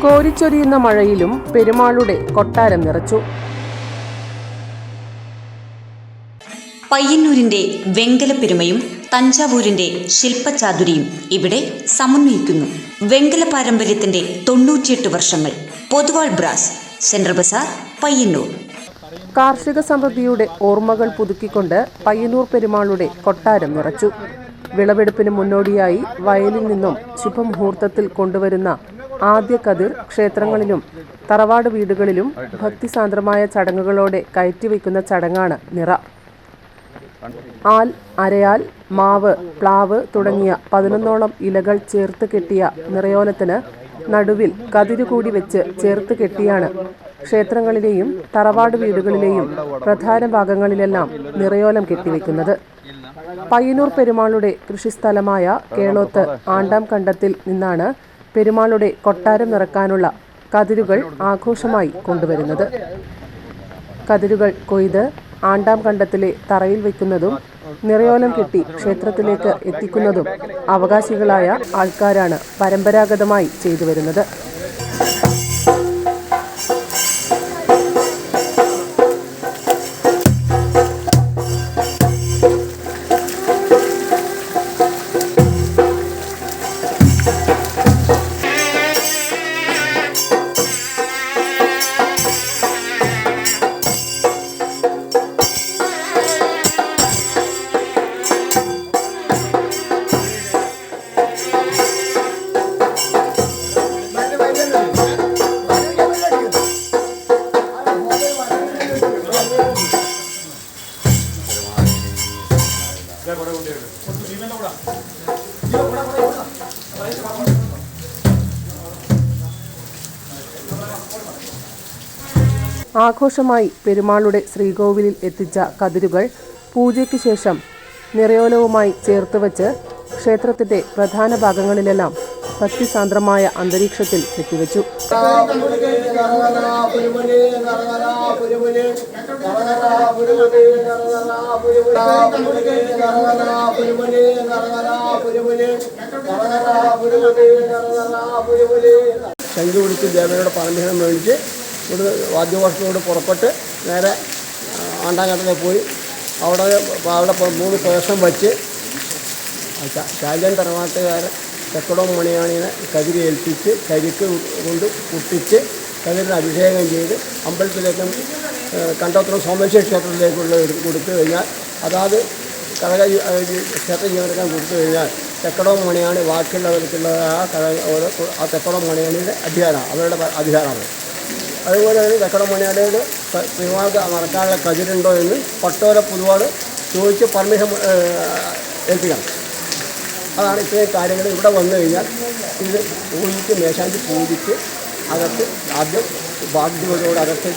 കോരിച്ചൊരിയുന്ന മഴയിലും പെരുമാളുടെ കൊട്ടാരം നിറച്ചു. പയ്യന്നൂരിന്റെ വെങ്കലപ്പെരുമയും തഞ്ചാവൂരിന്റെ ശില്പചാതുരിയും ഇവിടെ സമന്വയിക്കുന്നു. വെങ്കല പാരമ്പര്യത്തിന്റെ 98 വർഷങ്ങൾ. Poduval brass, central Bazar, Payyannur. കാർഷിക സമൃദ്ധിയുടെ ഓർമ്മകൾ പുതുക്കിക്കൊണ്ട് പയ്യന്നൂർ പെരുമാളുടെ കൊട്ടാരം നിറച്ചു. വിളവെടുപ്പിന് മുന്നോടിയായി വയലിൽ നിന്നും ശുഭമുഹൂർത്തത്തിൽ കൊണ്ടുവരുന്ന ആദ്യ കതിർ ക്ഷേത്രങ്ങളിലും തറവാട് വീടുകളിലും ഭക്തിസാന്ദ്രമായ ചടങ്ങുകളോടെ കയറ്റിവെക്കുന്ന ചടങ്ങാണ് നിറ. ആൽ, അരയാൽ, മാവ്, പ്ലാവ് തുടങ്ങിയ 11ഓളം ഇലകൾ ചേർത്ത് കെട്ടിയ നിറയോലത്തിന് നടുവിൽ കതിരുകൂടി വെച്ച് ചേർത്ത് കെട്ടിയാണ് ക്ഷേത്രങ്ങളിലെയും തറവാട് വീടുകളിലെയും പ്രധാന ഭാഗങ്ങളിലെല്ലാം നിറയോലം കെട്ടിവെക്കുന്നത്. പയ്യന്നൂർ പെരുമാളുടെ കൃഷിസ്ഥലമായ കേളോത്ത് ആണ്ടാം കണ്ടത്തിൽ നിന്നാണ് പെരുമാളുടെ കൊട്ടാരം നിറക്കാനുള്ള കതിരുകൾ ആഘോഷമായി കൊണ്ടുവരുന്നത്. കതിരുകൾ കൊയ്ത് ആണ്ടാം കണ്ടത്തിലെ തറയിൽ വയ്ക്കുന്നതും നിറയോലം കെട്ടി ക്ഷേത്രത്തിലേക്ക് എത്തിക്കുന്നതും അവകാശികളായ ആൾക്കാരാണ് പരമ്പരാഗതമായി ചെയ്തു വരുന്നത്. ആഘോഷമായി പെരുമാളുടെ ശ്രീകോവിലിൽ എത്തിച്ച കതിരുകൾ പൂജയ്ക്ക് ശേഷം നിറയോലവുമായി ചേർത്തുവച്ച് ക്ഷേത്രത്തിന്റെ പ്രധാന ഭാഗങ്ങളിലെല്ലാം ഭക്തിസാന്ദ്രമായ അന്തരീക്ഷത്തിൽ കെട്ടിവെച്ചു. ശംഖ് പിടിച്ച് ദേവനോട് പാരമ്പര്യം മേടിച്ച് ഇവിടെ വാദ്യഘോഷത്തോട് പുറപ്പെട്ട് നേരെ ആണ്ടാങ്കണ്ടത്തിൽ പോയി അവിടെ 3 പ്രദക്ഷിണം വച്ച് ശാല്യൻ തറവാട്ടുകാരൻ തെക്കടവും മണിയാണിനെ കതിരി ഏൽപ്പിച്ച് കരിക്ക് കൊണ്ട് കുട്ടിച്ച് കതിരിന് അഭിഷേകം ചെയ്ത് അമ്പലത്തിലേക്കും കണ്ടോത്രം സോമേശ്വര ക്ഷേത്രത്തിലേക്കുള്ള കൊടുത്തു കഴിഞ്ഞാൽ അതാത് കടക ക്ഷേത്ര ജീവനക്കാൻ കൊടുത്തു കഴിഞ്ഞാൽ തെക്കടവും മണിയാണി ബാക്കിയുള്ളവർക്കുള്ള ആ തെക്കടവും മണിയാണിയുടെ അധികാരമാണ്, അവരുടെ അധികാരമാണ്. അതുപോലെ തന്നെ തെക്കടം മണിയാടിയിൽ പെരുമാൾക്ക് നടക്കാനുള്ള കതിരുണ്ടോ എന്ന് പട്ടോല പൊതുവാട് ചോദിച്ച് പെർമിഷൻ ഏൽപ്പിക്കണം. അതാണ് ഇത്രയും കാര്യങ്ങൾ. ഇവിടെ വന്നു കഴിഞ്ഞാൽ ഇത് പൂജിച്ച് മേശാന്തി പൂജിച്ച് അകത്ത് ആദ്യം ഭാഗ്യവരോട് അകത്ത്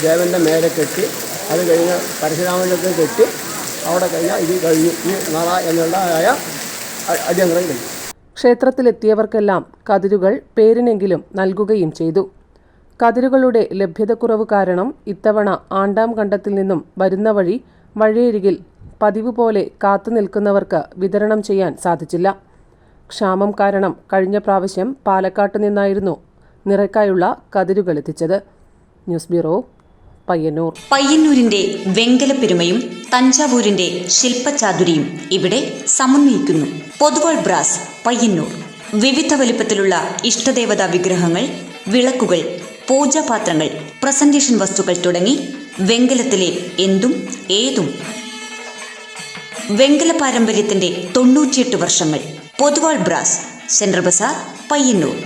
ദേവൻ്റെ മേലെ കെട്ടി അത് കഴിഞ്ഞ് പരശുരാമൻ്റെ കെട്ടി അവിടെ കഴിഞ്ഞാൽ ഇത് കഴിഞ്ഞു ഈ നറ എന്നുള്ളതായ അടിയന്തരം കഴിഞ്ഞു. ക്ഷേത്രത്തിലെത്തിയവർക്കെല്ലാം കതിരുകൾ പേരിനെങ്കിലും നൽകുകയും ചെയ്തു. കതിരുകളുടെ ലഭ്യതക്കുറവ് കാരണം ഇത്തവണ ആണ്ടാം കണ്ടത്തിൽ നിന്നും വരുന്ന വഴിയരികിൽ പതിവ് പോലെ കാത്തു നിൽക്കുന്നവർക്ക് വിതരണം ചെയ്യാൻ സാധിച്ചില്ല. ക്ഷാമം കാരണം കഴിഞ്ഞ പ്രാവശ്യം പാലക്കാട്ട് നിന്നായിരുന്നു നിറയ്ക്കായുള്ള കതിരുകൾ എത്തിച്ചത്. News bureau, Payyanur. പയ്യന്നൂരിന്റെ വെങ്കലപ്പെരുമയും തഞ്ചാവൂരിന്റെ ശില്പചാതുരിയും ഇവിടെ സമന്വയിക്കുന്നു. പൊതുവാൾ ബ്രാസ്, പയ്യന്നൂർ. വിവിധ വലിപ്പത്തിലുള്ള ഇഷ്ടദേവതാ വിഗ്രഹങ്ങൾ, വിളക്കുകൾ, പൂജാപാത്രങ്ങൾ, പ്രസന്റേഷൻ വസ്തുക്കൾ തുടങ്ങി വെങ്കലത്തിലെ എന്തും ഏതും. വെങ്കല പാരമ്പര്യത്തിന്റെ 98 വർഷങ്ങൾ. Poduval brass, central Bazar, Payyanur.